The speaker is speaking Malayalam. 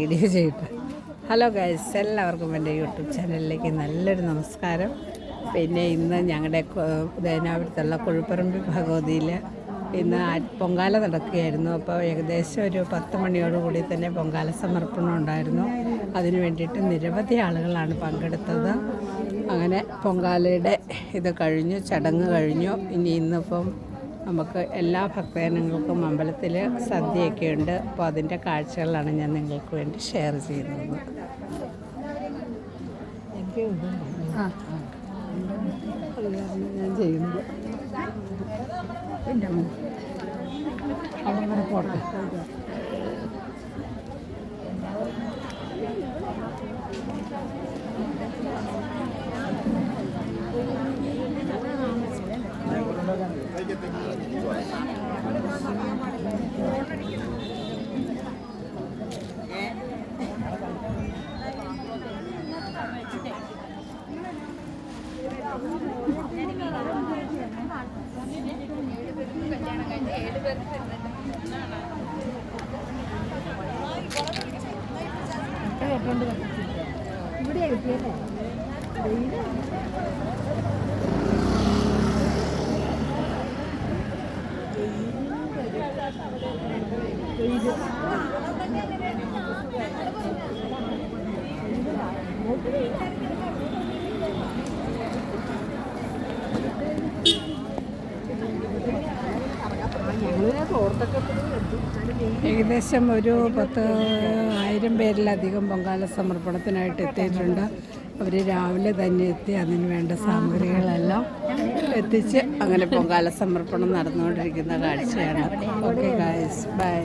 വീഡിയോ ചെയ്തിട്ട് ഹലോ ഗൈസ്, എല്ലാവർക്കും എൻ്റെ യൂട്യൂബ് ചാനലിലേക്ക് നല്ലൊരു നമസ്കാരം. പിന്നെ ഇന്ന് ഞങ്ങളുടെ ദേനാപുരത്തുള്ള കൊഴുപ്പറമ്പ് ഭഗവതിയിൽ ഇന്ന് പൊങ്കാല നടക്കുകയായിരുന്നു. അപ്പോൾ ഏകദേശം ഒരു 10 മണിയോടുകൂടി തന്നെ പൊങ്കാല സമർപ്പണം ഉണ്ടായിരുന്നു. അതിനു വേണ്ടിയിട്ട് നിരവധി ആളുകളാണ് പങ്കെടുത്തത്. അങ്ങനെ പൊങ്കാലയുടെ ഇത് കഴിഞ്ഞു, ചടങ്ങ് കഴിഞ്ഞു. ഇന്നിപ്പം നമുക്ക് എല്ലാ ഭക്തജനങ്ങൾക്കും അമ്പലത്തിൽ സദ്യയൊക്കെ ഉണ്ട്. അപ്പോൾ അതിൻ്റെ കാഴ്ചകളാണ് ഞാൻ നിങ്ങൾക്ക് വേണ്ടി ഷെയർ ചെയ്യുന്നത്. ഞാൻ ചെയ്യുന്നത് പിന്നെ അവിടെ പോട്ടെ. ഇവിടെ കിട്ടിയല്ലേ ഏകദേശം ഒരു 10,000 പേരിലധികം പൊങ്കാല സമർപ്പണത്തിനായിട്ട് എത്തിയിട്ടുണ്ട്. അവർ രാവിലെ തന്നെ എത്തി അതിന് വേണ്ട സാമഗ്രികളെല്ലാം എത്തിച്ച് അങ്ങനെ പൊങ്കാല സമർപ്പണം നടന്നുകൊണ്ടിരിക്കുന്ന കാഴ്ചയാണ്. Okay guys, by.